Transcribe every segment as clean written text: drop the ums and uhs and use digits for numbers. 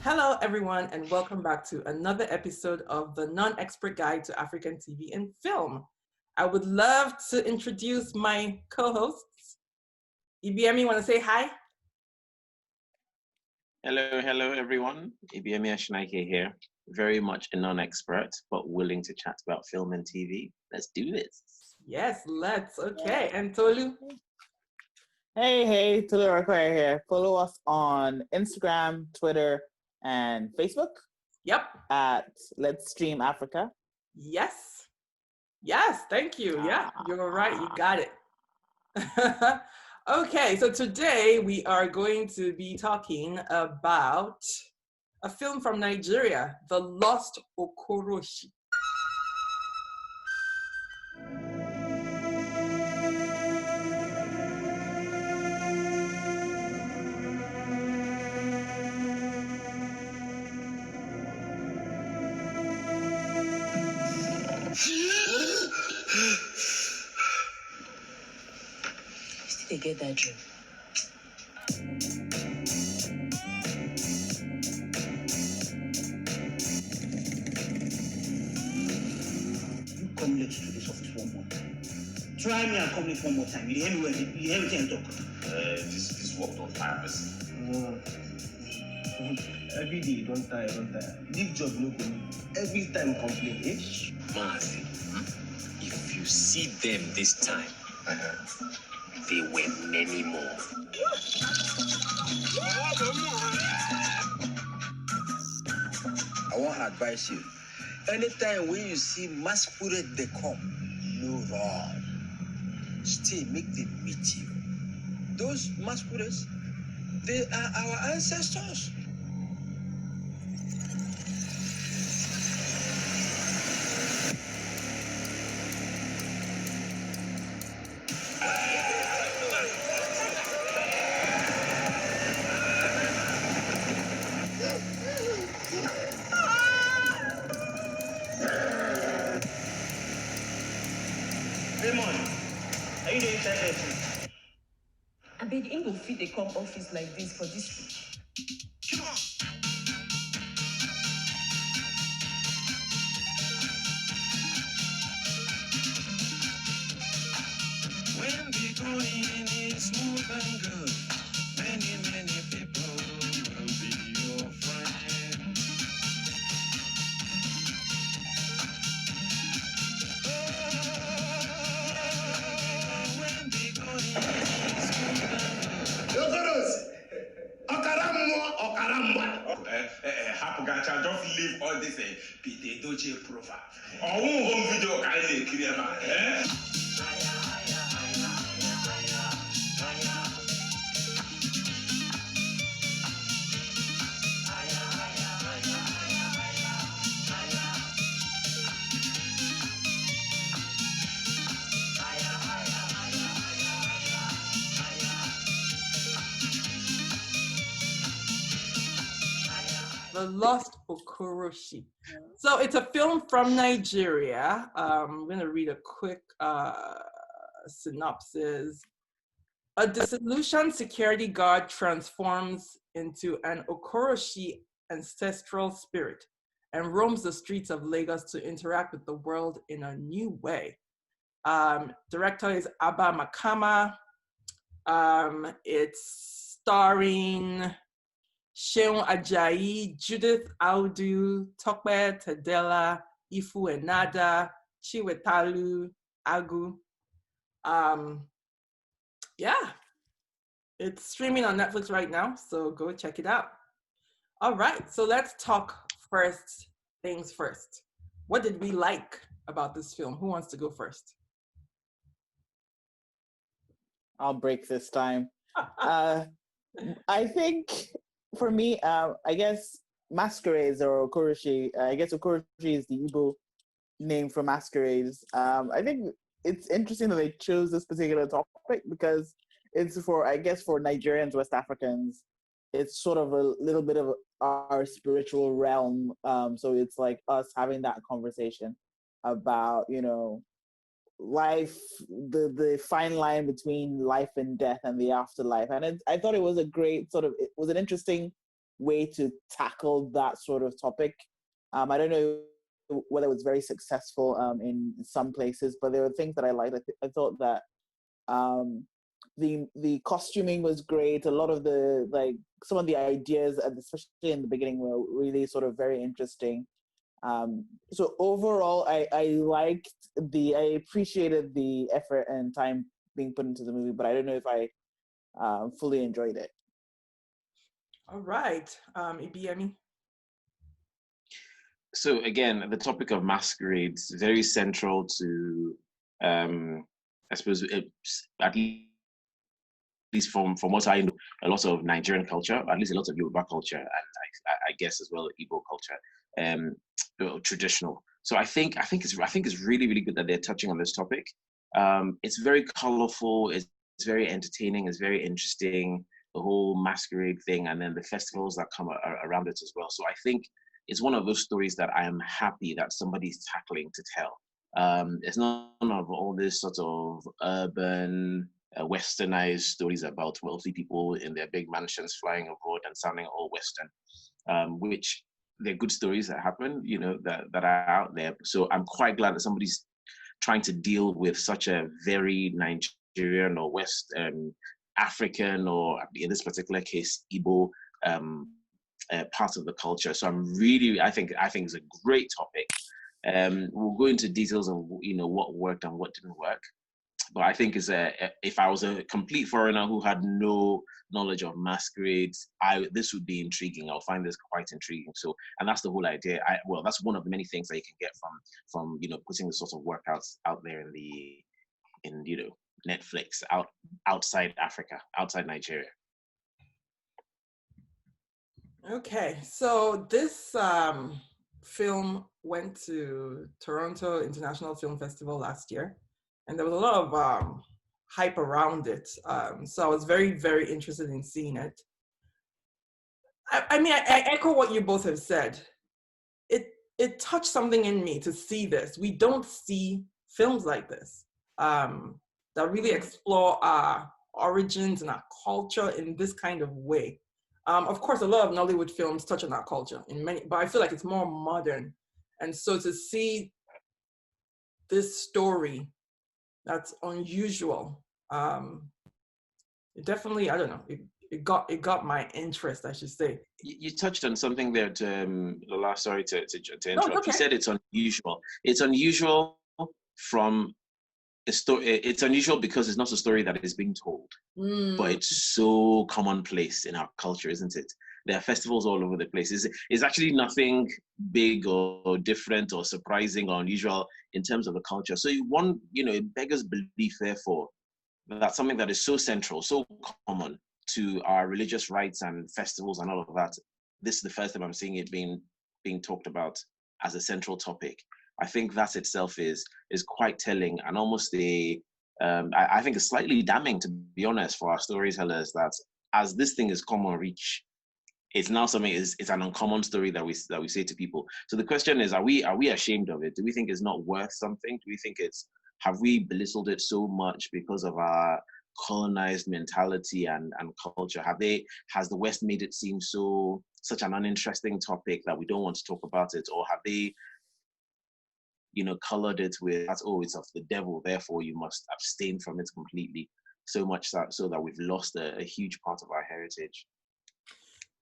Hello, everyone, and welcome back to another episode of the Non-Expert Guide to African TV and Film. I would love to introduce my co-hosts. Ibiyemi, want to say hi? Hello, everyone. Ibiyemi here. Very much a non-expert, but willing to chat about film and TV. Let's do this. Yes, let's. Okay, and Tolu? Hey, Tolu and Ibiyemi here. Follow us on Instagram, Twitter, and Facebook. Yep. At Let's Stream Africa. Yes, thank you. Yeah, you're right. You got it. Okay, so today we are going to be talking about a film from Nigeria, The Lost Okoroshi. They get that dream. You come late to this office one more time. Try me and come late one more time. You hear me talk. This work don't tire us. Every day, don't tire. Leave job no go. Every time complain, eh? Mazi, if you see them this time, there were many more. I want to advise you. Anytime when you see masquerade they come, no run. Stay, make them meet you. Those masquerades, they are our ancestors. Are you the inside there? I beg him go fit they come office like this for this week. When the going is smooth and good, many people will be your friend. When the going is smooth and good. Hapugacha, just leave all this Pete Doche profile. Or home video can I clear. The Lost Okoroshi. So it's a film from Nigeria. I'm going to read a quick synopsis. A disillusioned security guard transforms into an Okoroshi ancestral spirit and roams the streets of Lagos to interact with the world in a new way. Director is Abba Makama. It's starring Seun Ajayi, Judith Audu, Tope Tedela, Ifu Ennada, Judith Audu. Yeah, it's streaming on Netflix right now, so go check it out. All right, so let's talk first things first. What did we like about this film? Who wants to go first? I'll break this time. I think for me, I guess masquerades or okoroshi. I guess okoroshi is the Igbo name for masquerades. I think it's interesting that they chose this particular topic because it's for Nigerians, West Africans. It's sort of a little bit of our spiritual realm. So it's like us having that conversation about, life, the fine line between life and death and the afterlife. And I thought it was a great it was an interesting way to tackle that sort of topic. I don't know whether it was very successful in some places, but there were things that I liked. I thought that the costuming was great. A lot of some of the ideas, especially in the beginning, were really sort of very interesting. So overall, I appreciated the effort and time being put into the movie, but I don't know if I fully enjoyed it. All right, Ibiyemi. So again, the topic of masquerades very central to, I suppose, at least from what I know, a lot of Nigerian culture, at least a lot of Yoruba culture, and I guess as well Igbo culture, traditional. So I think it's really, really good that they're touching on this topic. It's very colorful. It's very entertaining. It's very interesting. The whole masquerade thing, and then the festivals that come around it as well. So I think it's one of those stories that I am happy that somebody's tackling to tell. It's none of all this sort of urban, westernized stories about wealthy people in their big mansions flying abroad and sounding all Western, which they're good stories that happen, that are out there. So I'm quite glad that somebody's trying to deal with such a very Nigerian or West African, or in this particular case, Igbo, part of the culture. So I think it's a great topic. We'll go into details of what worked and what didn't work. But I think if I was a complete foreigner who had no knowledge of masquerades, this would be intriguing. I'll find this quite intriguing. So, and that's the whole idea. That's one of the many things that you can get from putting the sort of workouts out there in Netflix outside Africa, outside Nigeria. Okay, so this film went to Toronto International Film Festival last year, and there was a lot of hype around it. So I was very, very interested in seeing it. I echo what you both have said. It touched something in me to see this. We don't see films like this that really explore our origins and our culture in this kind of way. Of course, a lot of Nollywood films touch on our culture but I feel like it's more modern. And so to see this story that's unusual, it definitely, I don't know, it got my interest, I should say. You touched on something there, Lola, sorry to interrupt. No, okay. You said it's unusual. It's unusual from a story. It's unusual because it's not a story that is being told, but it's so commonplace in our culture, isn't it? There are festivals all over the place. It's actually nothing big or different or surprising or unusual in terms of the culture. So it beggars belief, therefore, that something that is so central, so common to our religious rites and festivals and all of that, this is the first time I'm seeing it being talked about as a central topic. I think that itself is quite telling, and almost I think it's slightly damning, to be honest, for our storytellers, that as this thing is common reach, it's now something, it's an uncommon story that we say to people. So the question is, are we ashamed of it? Do we think it's not worth something? Do we think have we belittled it so much because of our colonized mentality and culture? Has the West made it seem such an uninteresting topic that we don't want to talk about it? Or have they colored it with, it's of the devil, therefore you must abstain from it completely, so much so that we've lost a huge part of our heritage?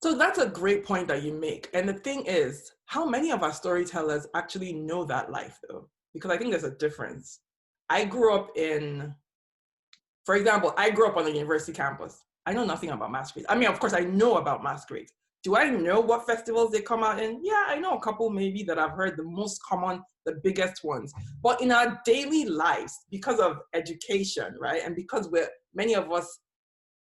So that's a great point that you make. And the thing is, how many of our storytellers actually know that life, though? Because I think there's a difference. For example, I grew up on a university campus. I know nothing about masquerades. I mean, of course, I know about masquerades. Do I know what festivals they come out in? Yeah, I know a couple maybe that I've heard, the most common, the biggest ones. But in our daily lives, because of education, right? And because many of us,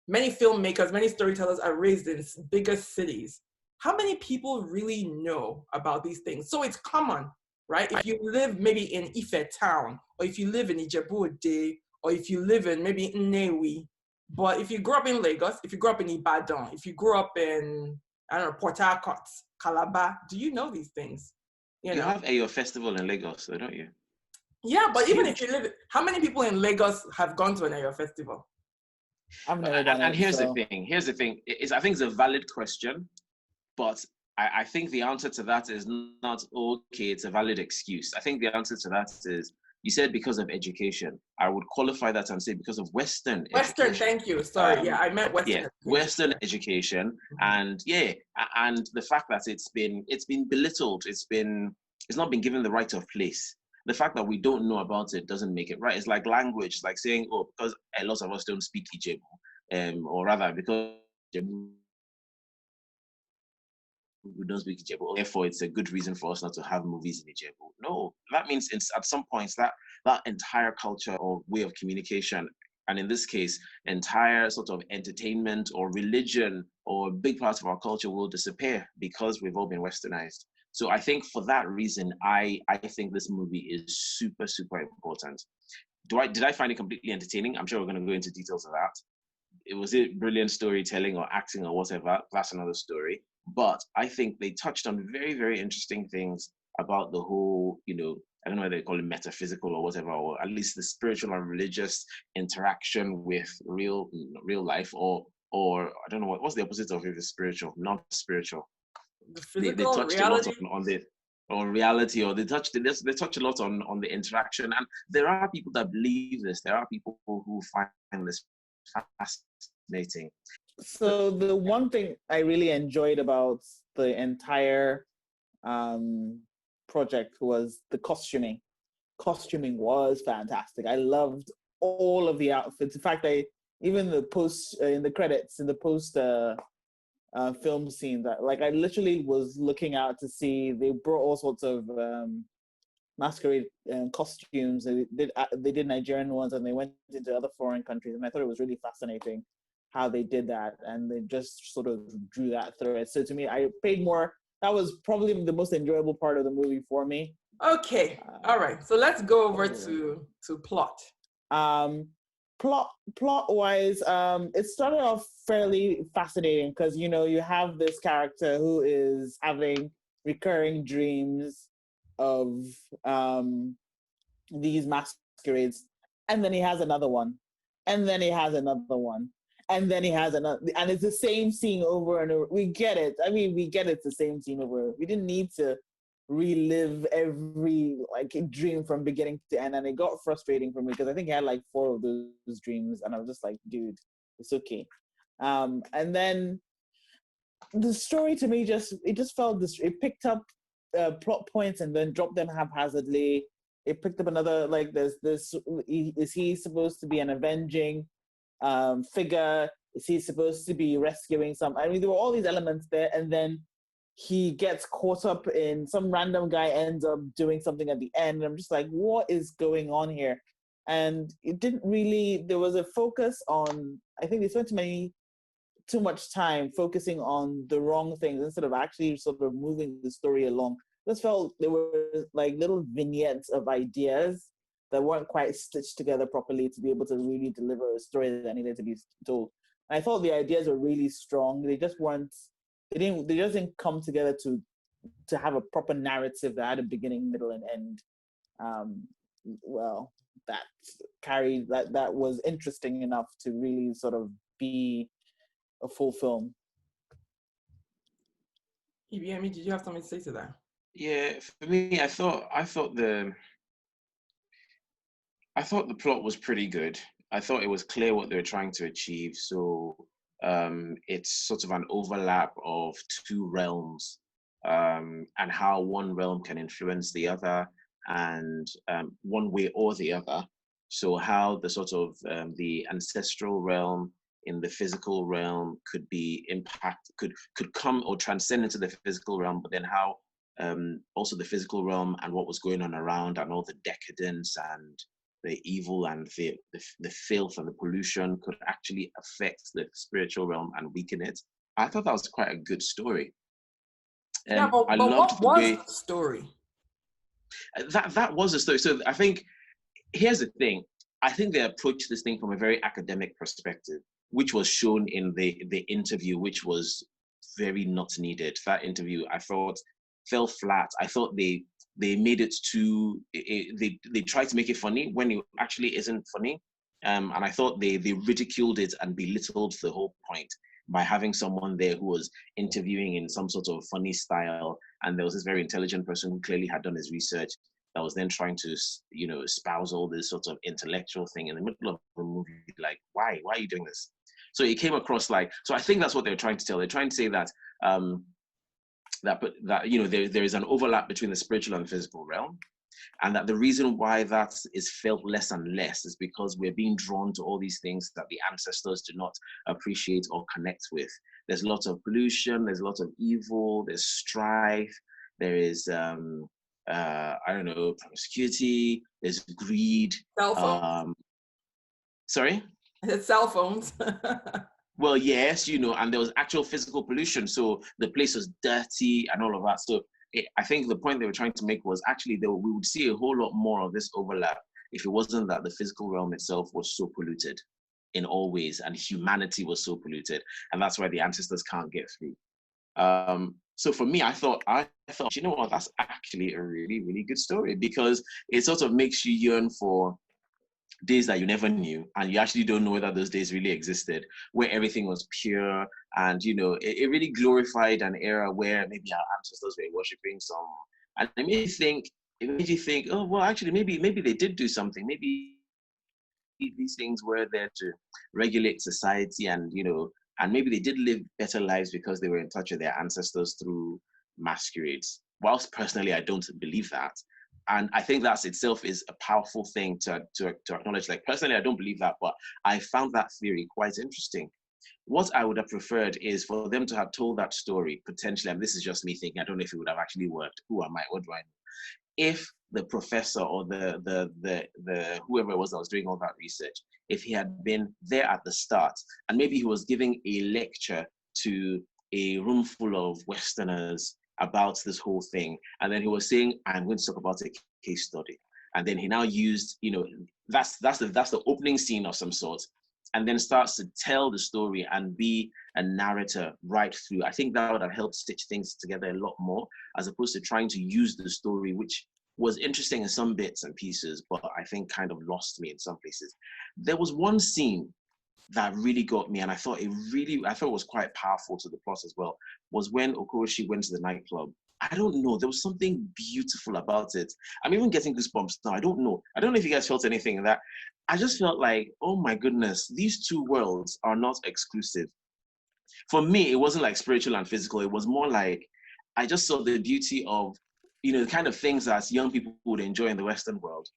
many filmmakers, many storytellers are raised in bigger cities, how many people really know about these things? So it's common, right? If you live maybe in Ife town, or if you live in Ijebu-Ode, or if you live in maybe Nnewi, but if you grew up in Lagos, if you grew up in Ibadan, if you grew up in, I don't know, Port Harcourt, Calabar, do you know these things? You have a festival in Lagos, though, don't you? Yeah, but even if you live, how many people in Lagos have gone to an Ayo festival? I've never done it. And here's the thing. I think it's a valid question, But I think the answer to that is not okay, it's a valid excuse. I think the answer to that is, you said because of education. I would qualify that and say because of Western Western, education. thank you. Sorry, yeah, I meant Western education. Western education, and and the fact that it's been belittled, it's not been given the right of place. The fact that we don't know about it doesn't make it right. It's like language, like saying, oh, because a lot of us don't speak Ijebu, or rather because we don't speak Ijebu, therefore it's a good reason for us not to have movies in Ijebu. No, that means at some points that entire culture or way of communication, and in this case, entire sort of entertainment or religion or big parts of our culture will disappear because we've all been westernized. So I think for that reason, I think this movie is super, super important. Did I find it completely entertaining? I'm sure we're going to go into details of that. Was it brilliant storytelling or acting or whatever? That's another story. But I think they touched on very, very interesting things about the whole, I don't know whether they call it metaphysical or whatever, or at least the spiritual and religious interaction with real life, or I don't know what's the opposite of it, spiritual, not spiritual. The physical, they touched reality. a lot on the or reality, or they touch a lot on the interaction. And there are people that believe this. There are people who find this fascinating. So the one thing I really enjoyed about the entire project was the costuming. Costuming was fantastic. I loved all of the outfits. In fact, even the post in the credits, in the post film scene, that I literally was looking out to see, they brought all sorts of masquerade costumes. They did Nigerian ones, and they went into other foreign countries, and I thought it was really fascinating how they did that, and they just sort of drew that thread. So to me, I paid more. That was probably the most enjoyable part of the movie for me. Okay, all right. So let's go over to plot. Plot wise, it started off fairly fascinating because you have this character who is having recurring dreams of these masquerades, and then he has another one, and then he has another one, and then he has another, and it's the same scene over and over. We get it. I mean, we get it's the same scene over. We didn't need to relive every dream from beginning to end, and it got frustrating for me because I think I had 4 of those dreams, and I was just like, dude, it's okay. And then the story to me just felt this. It picked up plot points and then dropped them haphazardly. It picked up another there's this. Is he supposed to be an avenging figure? Is he supposed to be rescuing some? I mean, there were all these elements there, and then he gets caught up in some random guy ends up doing something at the end. And I'm just like, what is going on here? And it didn't really, there was a focus on, I think they spent too much time focusing on the wrong things instead of actually sort of moving the story along. This felt there were little vignettes of ideas that weren't quite stitched together properly to be able to really deliver a story that needed to be told. And I thought the ideas were really strong. They just didn't come together to have a proper narrative that had a beginning, middle, and end. That was interesting enough to really sort of be a full film. Ibiyemi, did you have something to say to that? Yeah, for me, I thought the plot was pretty good. I thought it was clear what they were trying to achieve. So it's sort of an overlap of 2 realms, and how one realm can influence the other, and one way or the other. So how the sort of the ancestral realm in the physical realm could be could come or transcend into the physical realm, but then how also the physical realm and what was going on around, and all the decadence and the evil and the filth and the pollution could actually affect the spiritual realm and weaken it. I thought that was quite a good story. Yeah, but what was the story? That was a story. So I think, here's the thing. I think they approached this thing from a very academic perspective, which was shown in the interview, which was very not needed. That interview, I thought, fell flat. I thought they made it too, they tried to make it funny when it actually isn't funny. And I thought they ridiculed it and belittled the whole point. by having someone there who was interviewing in some sort of funny style, and there was this very intelligent person who clearly had done his research that was then trying to, you know, espouse all this sort of intellectual thing in the middle of the movie. Like, why are you doing this? So it came across like, so I think that's what they're trying to tell. They're trying to say that that you know, there is an overlap between the spiritual and the physical realm, and that the reason why that is felt less and less is because we're being drawn to all these things that the ancestors do not appreciate or connect with. There's lots of pollution, there's lots of evil, there's strife, there is I don't know, promiscuity, there's greed. Cell phones. Sorry? Cell phones. Well, yes, you know, and there was actual physical pollution. So the place was dirty and all of that. So I think the point they were trying to make was actually we would see a whole lot more of this overlap if it wasn't that the physical realm itself was so polluted in all ways, and humanity was so polluted. And that's why the ancestors can't get through. So for me, I thought, you know what, that's actually a really, really good story, because it sort of makes you yearn for days that you never knew, and you actually don't know whether those days really existed, where everything was pure, and you know, it really glorified an era where maybe our ancestors were worshiping some, and it made you think, oh well, actually maybe they did do something. Maybe these things were there to regulate society, and you know, and maybe they did live better lives because they were in touch with their ancestors through masquerades. Whilst personally I don't believe that, and I think that itself is a powerful thing to acknowledge. Like, personally, I don't believe that, but I found that theory quite interesting. What I would have preferred is for them to have told that story, potentially, and this is just me thinking, I don't know if it would have actually worked. Who am I? What do I know? If the professor or the whoever it was that was doing all that research, if he had been there at the start, and maybe he was giving a lecture to a room full of Westerners about this whole thing, and then he was saying, I'm going to talk about a case study, and then he now used, you know, that's the opening scene of some sort, and then starts to tell the story and be a narrator right through. I think that would have helped stitch things together a lot more, as opposed to trying to use the story, which was interesting in some bits and pieces, but I think kind of lost me in some places. There was one scene that really got me, and I thought it was quite powerful to the plot as well, was when Okoroshi went to the nightclub. I don't know, there was something beautiful about it. I'm even getting goosebumps now. I don't know if you guys felt anything in that. I just felt like, oh my goodness, these two worlds are not exclusive. For me, it wasn't like spiritual and physical. It was more like, I just saw the beauty of, you know, the kind of things that young people would enjoy in the Western world.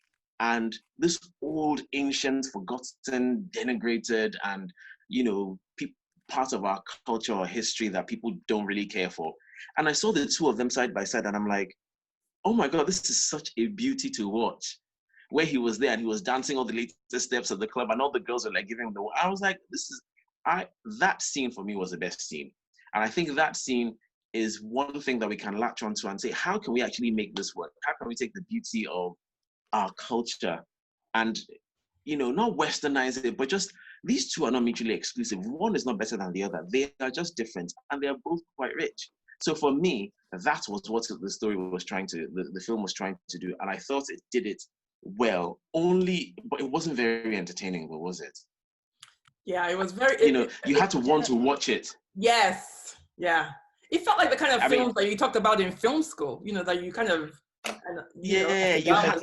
And this old, ancient, forgotten, denigrated, and, you know, part of our culture or history that people don't really care for. And I saw the two of them side by side, and I'm like, oh my God, this is such a beauty to watch. Where he was there and he was dancing all the latest steps of the club, and all the girls were like giving him the. I was like, that scene for me was the best scene. And I think that scene is one thing that we can latch onto and say, how can we actually make this work? How can we take the beauty of our culture and, you know, not westernize it, but just, these two are not mutually exclusive. One is not better than the other. They are just different, and they are both quite rich. So for me, that was what the story was trying to, the film was trying to do. And I thought it did it well, but it wasn't very entertaining, was it? Yeah, it was very, you know, you had to want to watch it. Yes, yeah. It felt like the kind of films that you talked about in film school, you know, that you kind of,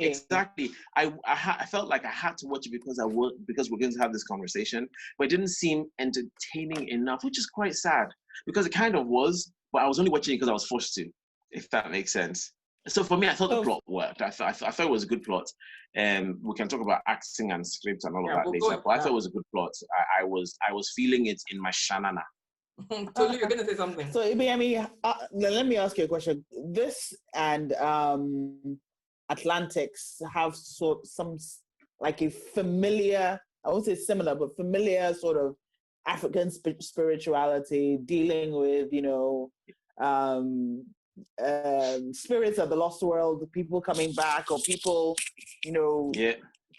exactly. I felt like I had to watch it because we're going to have this conversation, but it didn't seem entertaining enough, which is quite sad, because it kind of was, but I was only watching it because I was forced to, if that makes sense. So for me, I thought the plot worked. I thought it was a good plot. We can talk about acting and script and all of that later, but I thought it was a good plot. I was feeling it in my shanana. Tolu, you're going to say something. So, Ibiyemi, let me ask you a question. This and Atlantics have some, like a familiar, I won't say similar, but familiar sort of African spirituality, dealing with, you know, spirits of the lost world, people coming back, or people, you know,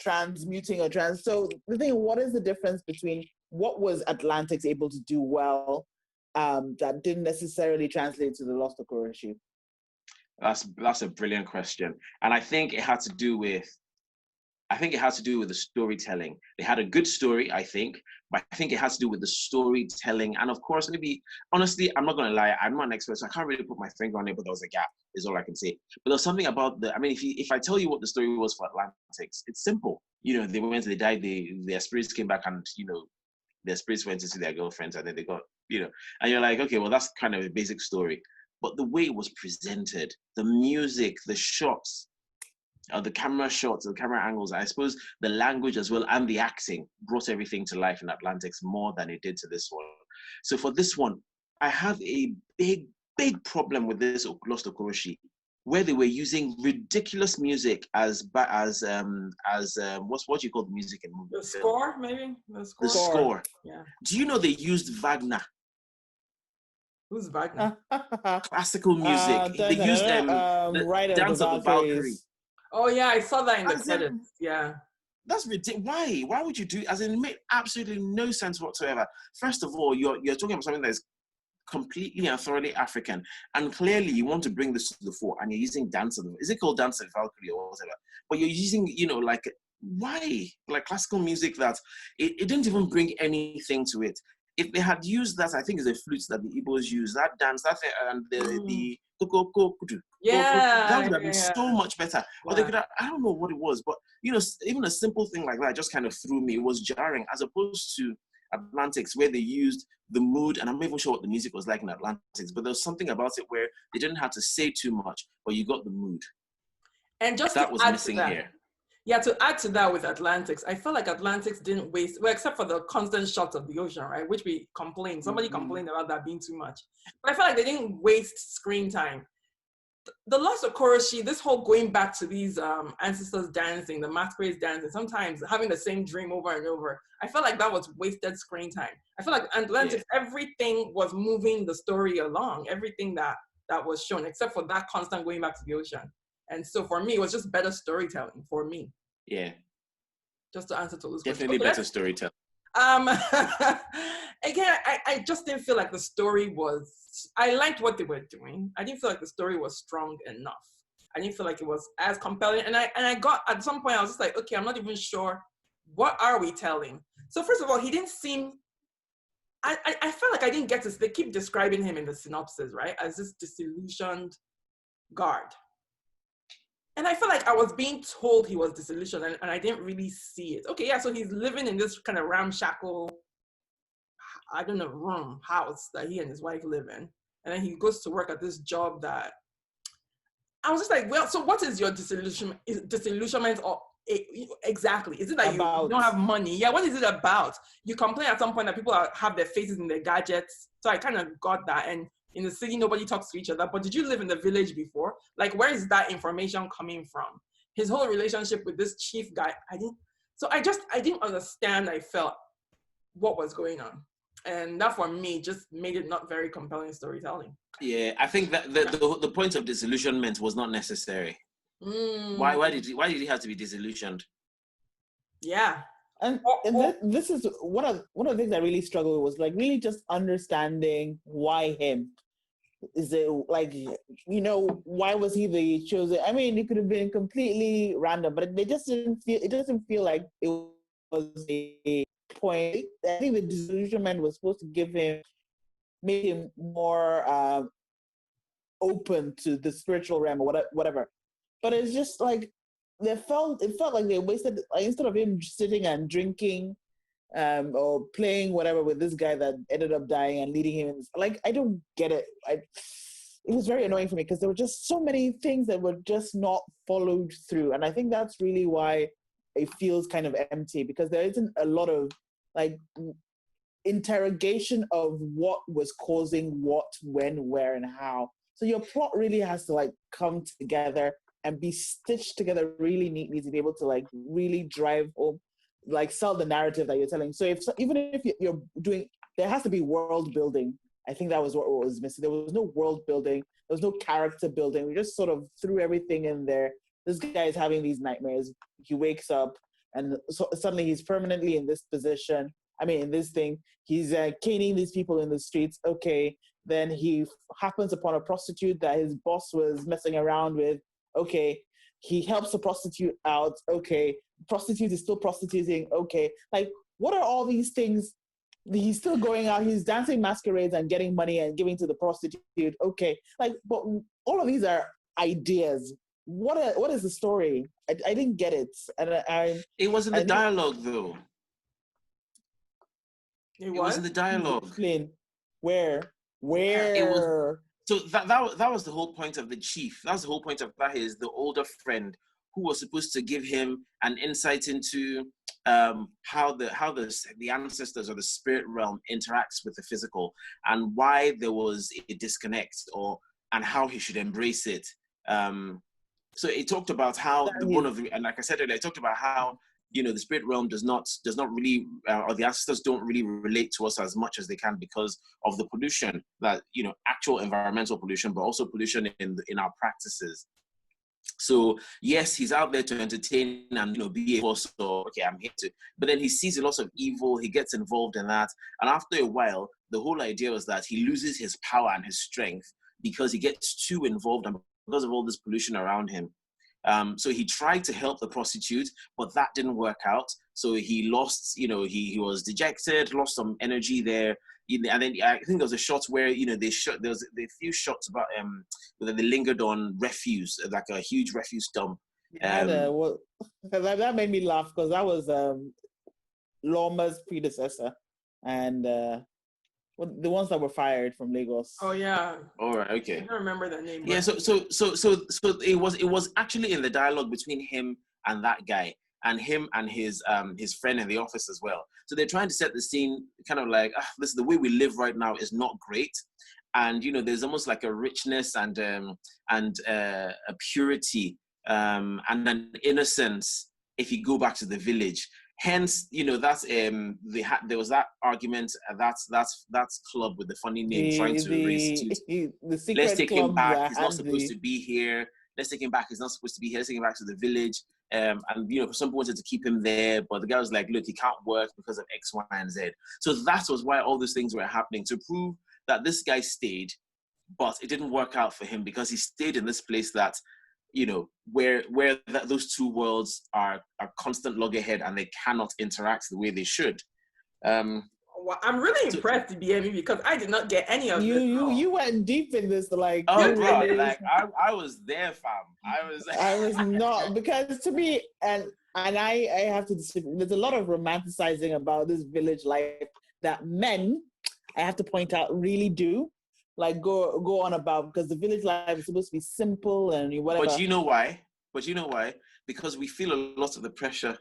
transmuting or trans. So the thing, what is the difference between what was Atlantics able to do well that didn't necessarily translate to the Lost Okoroshi? That's a brilliant question, and I think it had to do with I think it has to do with the storytelling. They had a good story, I think, but I think it has to do with the storytelling. And of course, maybe, honestly, I'm not going to lie, I'm not an expert, so I can't really put my finger on it, but there was a gap, is all I can say. But there's something about if I tell you what the story was for Atlantics, it's simple. They went, they died, their spirits came back, and, their spirits went to see their girlfriends, and then they got, and you're like, okay, well, that's kind of a basic story. But the way it was presented, the music, the shots, the camera shots, the camera angles, I suppose the language as well, and the acting brought everything to life in Atlantics more than it did to this one. So for this one, I have a big problem with this Lost Okoroshi, where they were using ridiculous music as what do you call the music in movie? The score, maybe? The score. Yeah. Do you know they used Wagner? Who's Wagner? Classical music. They used the Dance of the Valkyrie. Oh yeah, I saw that in the credits. Yeah. That's ridiculous. Why? Why would you do? It made absolutely no sense whatsoever. First of all, you're talking about something that is completely and thoroughly African, and clearly you want to bring this to the fore, and you're using Dance of the, is it called Dance of the Valkyrie or whatever? But you're using, why? Like classical music that it didn't even bring anything to it. If they had used that, I think it's the flutes that the Igbos use, that dance, that thing, and the that would have been so much better. Yeah. Or they could have, I don't know what it was, but even a simple thing like that just kind of threw me. It was jarring, as opposed to Atlantics, where they used the mood, and I'm not even sure what the music was like in Atlantics, but there was something about it where they didn't have to say too much, but you got the mood. And just that was missing here. Yeah, to add to that with Atlantics, I feel like Atlantics didn't waste, well, except for the constant shots of the ocean, right? Which we complained. Somebody complained about that being too much. But I feel like they didn't waste screen time. The Lost Okoroshi, this whole going back to these ancestors dancing, the masquerades dancing, sometimes having the same dream over and over, I felt like that was wasted screen time. I feel like Atlantics, everything was moving the story along, everything that was shown, except for that constant going back to the ocean. And so for me, it was just better storytelling for me. Yeah. Just to answer Tolu's question. Definitely better storytelling. Again, I just didn't feel like the story was, I liked what they were doing. I didn't feel like the story was strong enough. I didn't feel like it was as compelling. And I got, at some point, I was just like, okay, I'm not even sure, what are we telling? So first of all, he didn't seem, I felt like I didn't get this. They keep describing him in the synopsis, right? As this disillusioned guard. And I felt like I was being told he was disillusioned, and I didn't really see it. Okay, yeah, so he's living in this kind of ramshackle, I don't know, house that he and his wife live in. And then he goes to work at this job that, I was just like, well, so what is your disillusionment or exactly? Is it that you don't have money? Yeah, what is it about? You complain at some point that people have their faces in their gadgets. So I kind of got that. And in the city, nobody talks to each other. But did you live in the village before? Like, where is that information coming from? His whole relationship with this chief guy, I didn't understand, I felt, what was going on. And that, for me, just made it not very compelling storytelling. Yeah, I think that the point of disillusionment was not necessary. Why did he have to be disillusioned? Yeah. And this is one of the things I really struggled with, was like really just understanding why him. Is it like, why was he the chosen? I mean, it could have been completely random, but it doesn't feel like it was a point. I think the disillusionment was supposed to make him more open to the spiritual realm or whatever. But it's just like, it felt like they wasted, like, instead of him sitting and drinking or playing whatever with this guy that ended up dying and leading him in, like, I don't get it. It was very annoying for me because there were just so many things that were just not followed through. And I think that's really why it feels kind of empty, because there isn't a lot of like interrogation of what was causing what, when, where, and how. So your plot really has to like come together and be stitched together really neatly to be able to like really drive home, like sell the narrative that you're telling. So even if you're doing, there has to be world building. I think that was what was missing. There was no world building. There was no character building. We just sort of threw everything in there. This guy is having these nightmares. He wakes up and so suddenly he's permanently in this position. I mean, in this thing, he's caning these people in the streets. Okay. Then he happens upon a prostitute that his boss was messing around with. Okay. he helps a prostitute out. Okay, prostitute is still prostituting. Okay, like what are all these things? He's still going out. He's dancing masquerades and getting money and giving to the prostitute. Okay, like, but all of these are ideas. What is the story? I didn't get it. And it was in the dialogue though. It was in the dialogue. Explain. Where? It was, so that was the whole point of the chief. That was the whole point of that, is the older friend who was supposed to give him an insight into how the ancestors or the spirit realm interacts with the physical, and why there was a disconnect, and how he should embrace it. So it talked about how and like I said earlier, it talked about how, you know, the spirit realm does not really, or the ancestors don't really relate to us as much as they can because of the pollution, that, you know, actual environmental pollution, but also pollution in our practices. So yes, he's out there to entertain and, you know, be able to, okay, I'm here to, but then he sees a lot of evil, he gets involved in that, and after a while, the whole idea was that he loses his power and his strength because he gets too involved and because of all this pollution around him. So he tried to help the prostitute, but that didn't work out. So he lost, you know, he was dejected, lost some energy there. And then I think there was a shot where, you know, there was a few shots about where they lingered on refuse, like a huge refuse dump. That made me laugh because that was Loma's predecessor, and the ones that were fired from Lagos. Oh yeah. All right. Okay. I don't remember that name. Yeah. So it was actually in the dialogue between him and that guy, and him and his friend in the office as well. So they're trying to set the scene, kind of like, this is the way we live right now is not great, and, you know, there's almost like a richness and a purity and an innocence if you go back to the village. Hence, you know, that's there was that argument. That's club with the funny name trying to erase let's take him back. He's not supposed to be here. Let's take him back. He's not supposed to be here. Let's take him back to the village. And, you know, some people wanted to keep him there, but the guy was like, look, he can't work because of X, Y, and Z. So that was why all those things were happening, to prove that this guy stayed, but it didn't work out for him because he stayed in this place that, you know, where those two worlds are constant loggerhead and they cannot interact the way they should. Well, I'm really impressed, Ibiyemi, because I did not get any of this. You went deep in this, like. Oh, bro, like I was there, fam. I was not, because to me, and I have to disagree. There's a lot of romanticizing about this village life that men, I have to point out, really do. Like go on about, because the village life is supposed to be simple and whatever. But you know why? Because we feel a lot of the pressure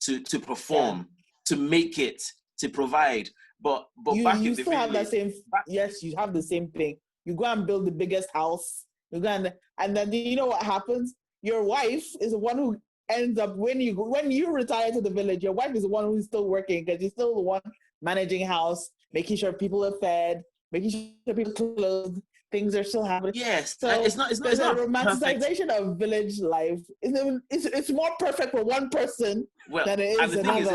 to perform, to make it, to provide. But you back in the still village, have that same. Yes, you have the same thing. You go and build the biggest house. You go and then you know what happens? Your wife is the one who ends up, when you retire to the village, your wife is the one who's still working, because she's still the one managing house, making sure people are fed, making sure people are clothed, things are still happening. Yes, so it's not a romanticization of village life. It's more perfect for one person than it is and the another. Thing is,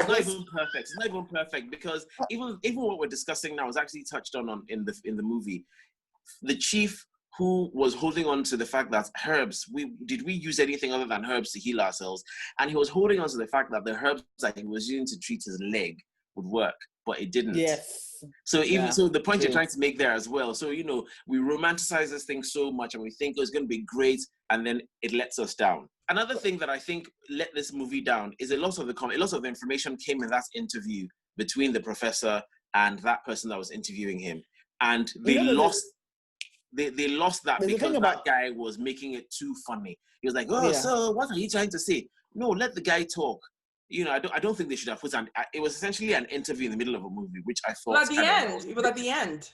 it's not even perfect because even what we're discussing now is actually touched on in the movie. The chief, who was holding on to the fact that herbs, did we use anything other than herbs to heal ourselves? And he was holding on to the fact that the herbs that he was using to treat his leg would work, but it didn't. Yes. So so the point you're trying to make there as well. So, you know, we romanticize this thing so much and we think it's going to be great, and then it lets us down. Another thing that I think let this movie down is a lot of the information came in that interview between the professor and that person that was interviewing him, and they lost that because that guy was making it too funny. He was like, so what are you trying to say? No, let the guy talk. You know, I don't think they should have put it was essentially an interview in the middle of a movie, which I thought. But it was at the end.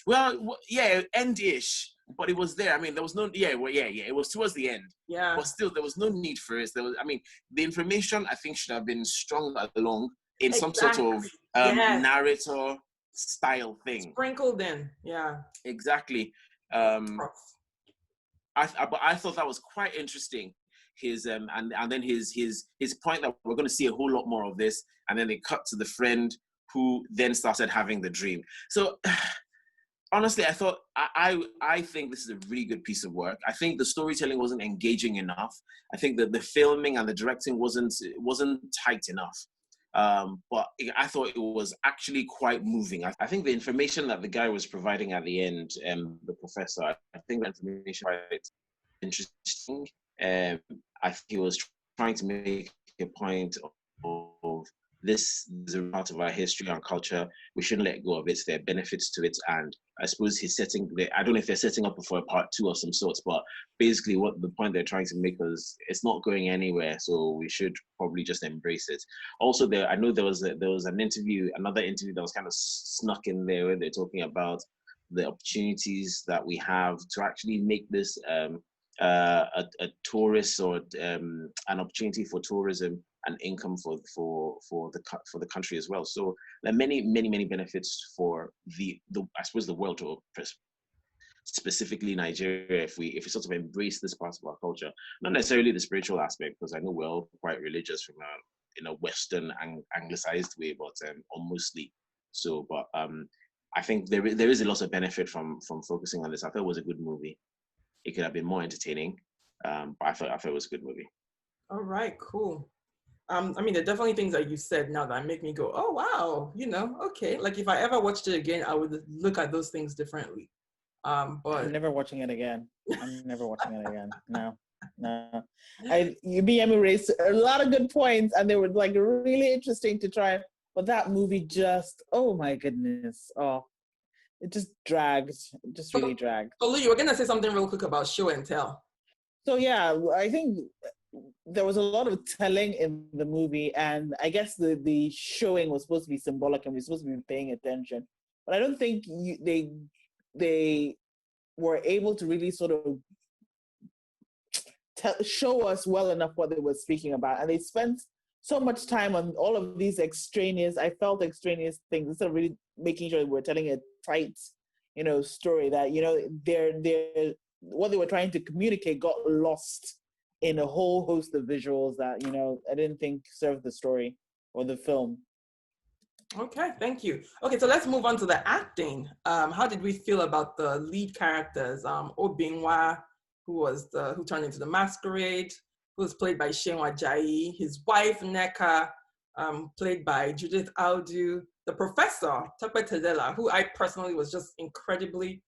Well, yeah, end-ish, but it was there. I mean, there was no, it was towards the end. Yeah. But still, there was no need for it. The information, I think, should have been strung along in some sort of narrator style thing. Sprinkled in, yeah. Exactly. But I thought that was quite interesting. His and then his point that we're going to see a whole lot more of this, and then they cut to the friend who then started having the dream. So honestly, I think this is a really good piece of work. I think the storytelling wasn't engaging enough. I think that the filming and the directing wasn't tight enough. But I thought it was actually quite moving. I think the information that the guy was providing at the end, the professor, I think the information was quite interesting. I think he was trying to make a point of this is a part of our history and culture. We shouldn't let go of it. There are benefits to it, and I suppose I don't know if they're setting up for a part 2 of some sorts, but basically what the point they're trying to make is it's not going anywhere, so we should probably just embrace it. Also, I know there was another interview that was kind of snuck in there where they're talking about the opportunities that we have to actually make this a tourist or an opportunity for tourism and income for the country as well. So there are many benefits for the I suppose the world, or specifically Nigeria, if we sort of embrace this part of our culture, not necessarily the spiritual aspect, because I know we're all quite religious from in a Western anglicized way, but or mostly so. But I think there is a lot of benefit from focusing on this. I thought it was a good movie. It could have been more entertaining, but I thought it was a good movie. All right, cool. I mean, there are definitely things that you said now that make me go, oh, wow, okay. Like if I ever watched it again, I would look at those things differently. But I'm never watching it again. No. Ibiyemi raised a lot of good points, and they were like really interesting to try. But that movie just, oh my goodness. Oh, it just dragged. It just really dragged. Tolu, you were going to say something real quick about show and tell. So yeah, I think there was a lot of telling in the movie, and I guess the showing was supposed to be symbolic and we're supposed to be paying attention. But I don't think they were able to really sort of show us well enough what they were speaking about. And they spent so much time on all of these extraneous things instead of really making sure that we're telling a tight, story that, they're what they were trying to communicate got lost in a whole host of visuals that, I didn't think served the story or the film. Okay, thank you. Okay, so let's move on to the acting. How did we feel about the lead characters? Obinwa, who turned into the masquerade, who was played by Seun Ajayi, his wife, Nneka, played by Judith Audu, the professor, Tope Tedela, who I personally was just incredibly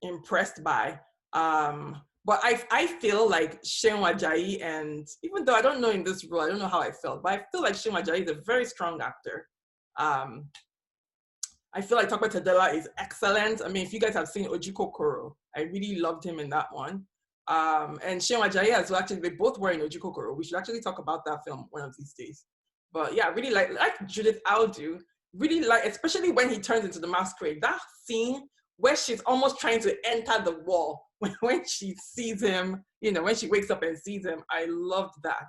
impressed by. But I feel like Seun Ajayi, and even though I don't know in this role, I don't know how I felt, but I feel like Seun Ajayi is a very strong actor. I feel like Tope Tedela is excellent. I mean, if you guys have seen Ojukokoro, I really loved him in that one. And Seun Ajayi as well, actually, they both were in Ojukokoro. We should actually talk about that film one of these days. But yeah, really like Judith Audu, really like, especially when he turns into the masquerade, that scene where she's almost trying to enter the wall when she sees him, when she wakes up and sees him. I loved that.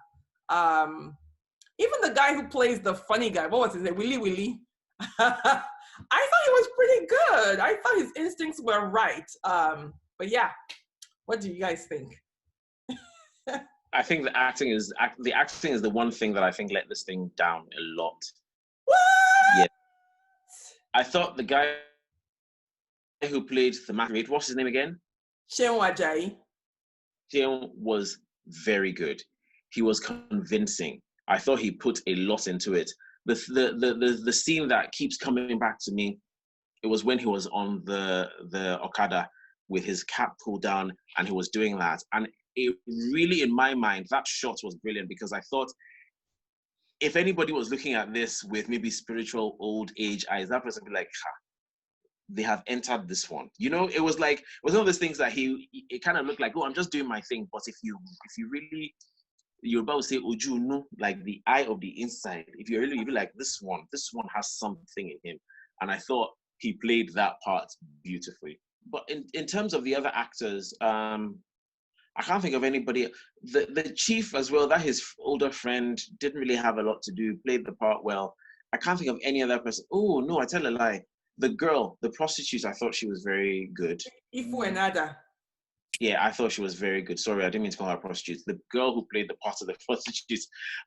Even the guy who plays the funny guy, what was his name? Willy. I thought he was pretty good. I thought his instincts were right. But yeah, what do you guys think? I think the acting is the one thing that I think let this thing down a lot. What? Yeah. I thought the guy who played the masquerade, what's his name again? Seun Ajayi. Seun was very good. He was convincing. I thought he put a lot into it. The scene that keeps coming back to me, it was when he was on the Okada with his cap pulled down and he was doing that. And it really, in my mind, that shot was brilliant because I thought if anybody was looking at this with maybe spiritual old age eyes, that person would be like, they have entered this one. It was one of those things that it kind of looked like, oh, I'm just doing my thing. But if you really, you're about to say Oju, like the eye of the inside. If you'd be like, this one has something in him. And I thought he played that part beautifully. But in terms of the other actors, I can't think of anybody. The chief as well, that his older friend didn't really have a lot to do, played the part well. I can't think of any other person. Oh, no, I tell a lie. The girl, the prostitute, I thought she was very good. Ifu Ennada. Yeah, I thought she was very good. Sorry, I didn't mean to call her a prostitute. The girl who played the part of the prostitute,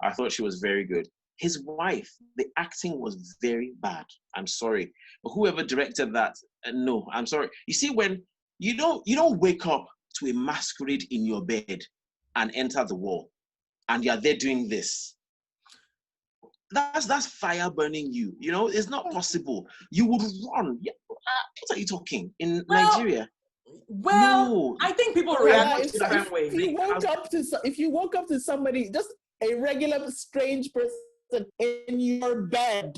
I thought she was very good. his wife, the acting was very bad. I'm sorry. But whoever directed that, no, I'm sorry. You see, when you don't wake up to a masquerade in your bed and enter the wall, and you're there doing this. That's fire burning you. You know, it's not possible. You would run. What are you talking in Nigeria? Well, No. I think people react in different ways. If you woke up to somebody, just a regular strange person in your bed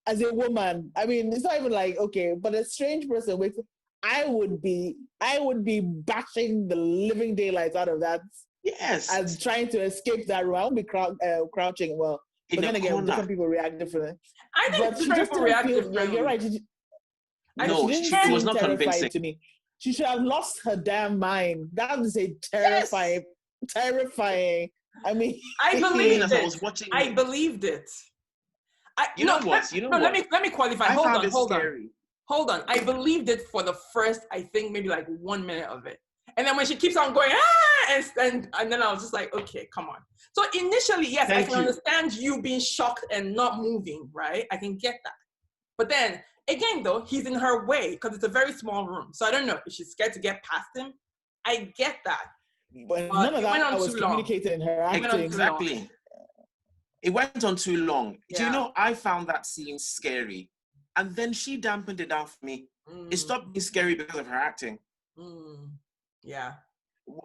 as a woman, I mean, it's not even like, okay, but a strange person wakes up, I would be bashing the living daylights out of that. Yes. As trying to escape that room. I won't be crouching. Well, but then again, different people react differently. I think different people react differently. Yeah, you're right. She was not convincing to me. She should have lost her damn mind. That is a terrifying. I mean, I believed it. I was watching. I believed it. Let me qualify. Hold on. I believed it for the first, I think, maybe like 1 minute of it. And then when she keeps on going, and then I was just like, okay, come on. So initially, yes, I can understand you being shocked and not moving, right? I can get that. But then, again, though, he's in her way because it's a very small room. So I don't know if she's scared to get past him. I get that. But none of that was communicated in her acting. Exactly. It went on too long. Yeah. Do you know, I found that scene scary. And then she dampened it down for me. It stopped being scary because of her acting. Yeah.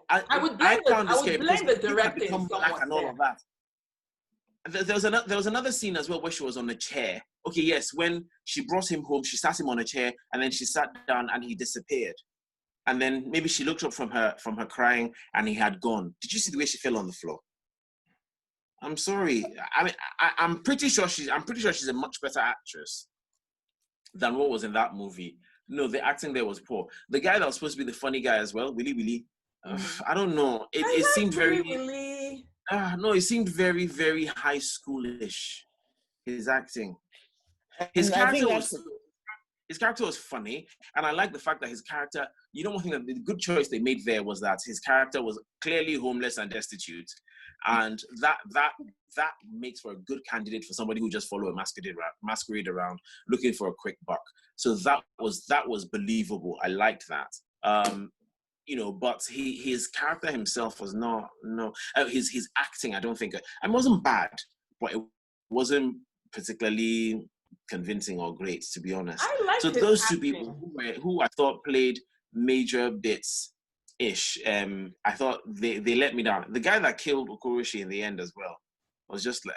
I would blame the director somewhat and all of that. There was another scene as well where she was on a chair. Okay, yes, when she brought him home, she sat him on a chair and then she sat down and he disappeared. And then maybe she looked up from her crying and he had gone. Did you see the way she fell on the floor? I'm sorry. I mean, I'm pretty sure she's a much better actress than what was in that movie. No, the acting there was poor. The guy that was supposed to be the funny guy as well, Willy. I don't know. It seemed very. No, it seemed very, very high schoolish. His acting. His character was funny, and I like the fact that his character. You know, one thing that the good choice they made there was that his character was clearly homeless and destitute, and that makes for a good candidate for somebody who just follow a masquerade around looking for a quick buck. So that was believable. I liked that. You know, but his character himself was no. His acting, I don't think, it wasn't bad, but it wasn't particularly convincing or great, to be honest. So those two people who I thought played major bits ish, I thought they let me down. The guy that killed Okoroshi in the end as well was just like,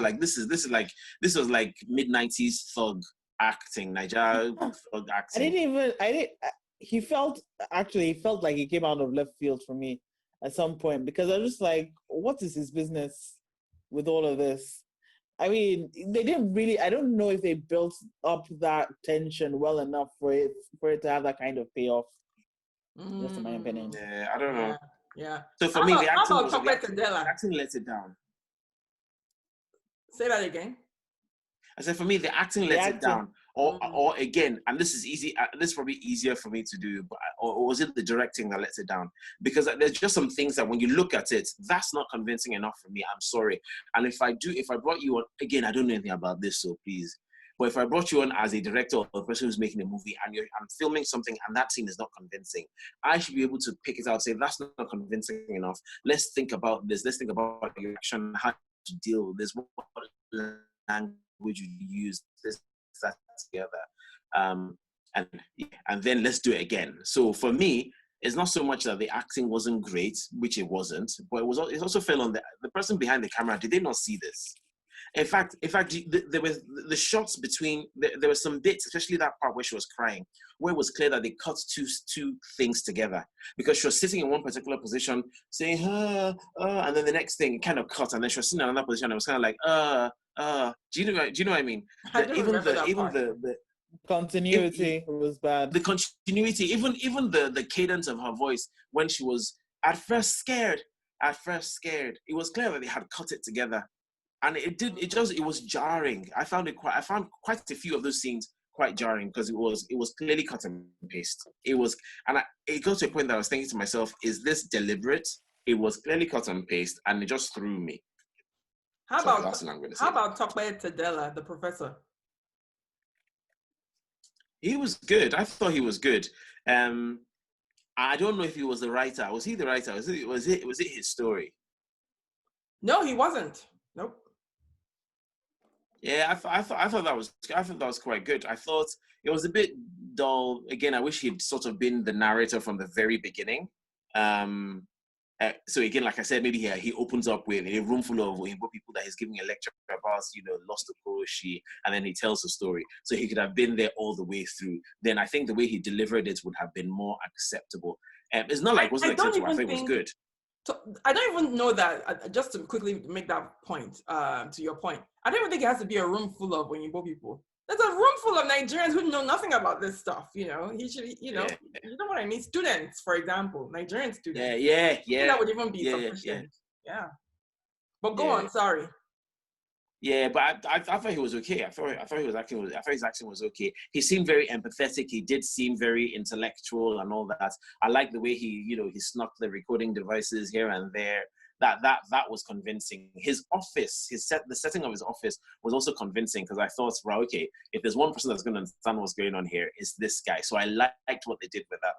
like this was like mid-90s thug acting, Nigeria thug acting. He felt like he came out of left field for me at some point, because I was just like, what is his business with all of this? I mean, they didn't really, I don't know if they built up that tension well enough for it to have that kind of payoff. Just in my opinion. Yeah, I don't know. Yeah. So for me, the acting let it down. Say that again. I said, for me, the acting let it down. Or again, and this is easy. This is probably easier for me to do, but or was it the directing that lets it down? Because there's just some things that when you look at it, that's not convincing enough for me. I'm sorry. And if I brought you on again, I don't know anything about this, so please. But if I brought you on as a director or a person who's making a movie and I'm filming something and that scene is not convincing, I should be able to pick it out and say, that's not convincing enough. Let's think about this. Let's think about your action, how to deal with this, what language you use, this, that, together. And then let's do it again. So for me, it's not so much that the acting wasn't great, which it wasn't, but it also fell on the person behind the camera. Did they not see this? In fact, there was the shots between. There were some bits, especially that part where she was crying, where it was clear that they cut two things together, because she was sitting in one particular position, saying and then the next thing kind of cut, and then she was sitting in another position. And it was kind of like Do you know what I mean? Even the continuity was bad. The continuity, even the cadence of her voice when she was at first scared. It was clear that they had cut it together. And it was jarring. I found quite a few of those scenes quite jarring, because it was clearly cut and paste. It got to a point that I was thinking to myself, is this deliberate? It was clearly cut and paste, and it just threw me. How That's the about last thing I'm going to say. how about Tope Tedela, the professor? He was good. I thought he was good. I don't know if he was the writer. Was he the writer? Was it his story? No, he wasn't. Nope. Yeah, I thought that was quite good. I thought it was a bit dull. Again, I wish he'd sort of been the narrator from the very beginning. So again, like I said, maybe he opens up with a room full of Igbo people that he's giving a lecture about, Lost Okoroshi, and then he tells the story. So he could have been there all the way through. Then I think the way he delivered it would have been more acceptable. It's not like it wasn't acceptable. I think it was good. I don't even know that. Just to quickly make that point, to your point, I don't even think it has to be a room full of Igbo people. There's a room full of Nigerians who know nothing about this stuff. He should, you know what I mean? Students, for example, Nigerian students. Yeah. That would even be sufficient. Yeah. But go on. Sorry. Yeah, but I thought he was okay. I thought his acting was okay. He seemed very empathetic. He did seem very intellectual and all that. I like the way he snuck the recording devices here and there. That was convincing. His office, the setting of his office was also convincing because I thought, well, okay, if there's one person that's going to understand what's going on here, it's this guy. So I liked what they did with that.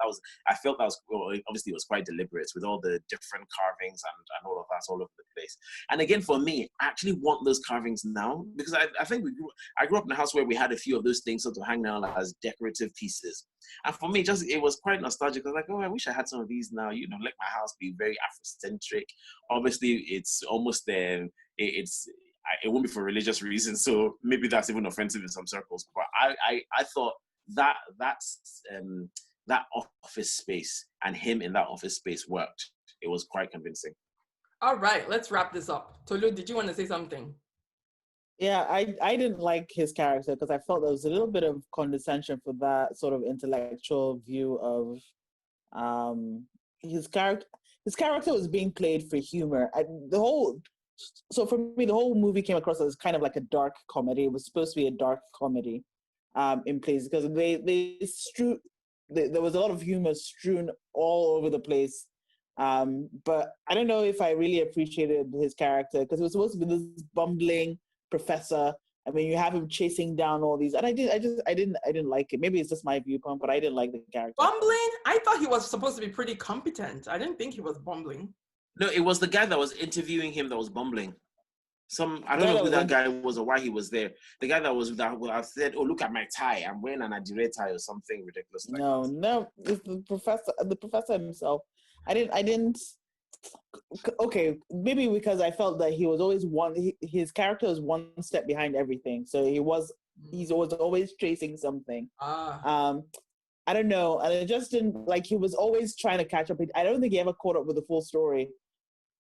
I felt that was obviously it was quite deliberate with all the different carvings and all of that all over the place. And again, for me, I actually want those carvings now because I think I grew up in a house where we had a few of those things sort of hanging out as decorative pieces. And for me, it was quite nostalgic. I was like, oh, I wish I had some of these now. Let my house be very Afrocentric. Obviously, it's almost it won't be for religious reasons, so maybe that's even offensive in some circles. But I thought that office space and him in that office space worked. It was quite convincing. All right, let's wrap this up. Tolu, did you want to say something? Yeah, I didn't like his character because I felt there was a little bit of condescension for that sort of intellectual view of his character. His character was being played for humor. So for me, the whole movie came across as kind of like a dark comedy. It was supposed to be a dark comedy in place because there was a lot of humor strewn all over the place. But I don't know if I really appreciated his character because it was supposed to be this bumbling professor. I mean, you have him chasing down all these, and I didn't like it. Maybe it's just my viewpoint, but I didn't like the character. Bumbling? I thought he was supposed to be pretty competent. I didn't think he was bumbling. No, it was the guy that was interviewing him that was bumbling. I don't know who that guy was or why he was there. The guy that said, "Oh, look at my tie. I'm wearing an Adire tie or something ridiculous." Like no, it's the professor. The professor himself. I didn't. Okay, maybe because I felt that he was always his character was one step behind everything. So he's always chasing something. I don't know. And it just didn't, like, he was always trying to catch up. I don't think he ever caught up with the full story.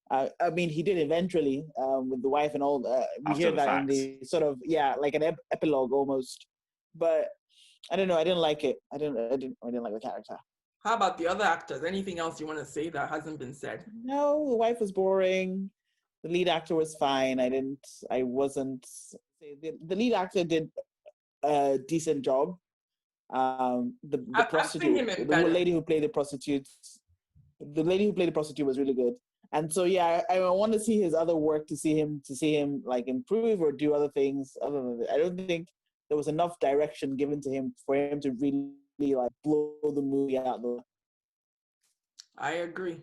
I mean, he did eventually with the wife and all. We hear that in the sort of, like an epilogue almost. But I don't know. I didn't like it. I didn't like the character. How about the other actors? Anything else you want to say that hasn't been said? No, the wife was boring. The lead actor was fine. The lead actor did a decent job. The prostitute, the lady who played the prostitute was really good. And so I want to see his other work to see him like improve or do other things. Other than that, I don't think there was enough direction given to him for him to really like blow the movie out the. I agree.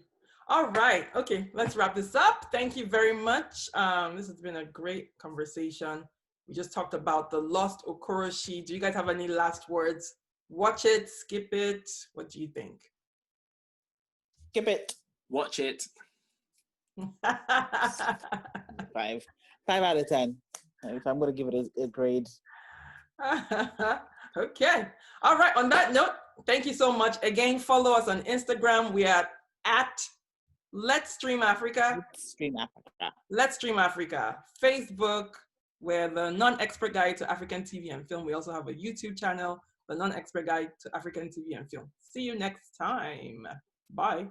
All right. Okay, let's wrap this up. Thank you very much. This has been a great conversation. We just talked about the Lost Okoroshi. Do you guys have any last words? Watch it, skip it. What do you think? Skip it. Watch it. 5 out of 10. If I'm going to give it a grade. Okay. All right. On that note, thank you so much. Again, follow us on Instagram. We are at Let's Stream Africa. Let's Stream Africa. Facebook, we're the non-expert guide to African TV and film. We also have a YouTube channel, the non-expert guide to African TV and film. See you next time. Bye.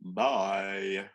Bye.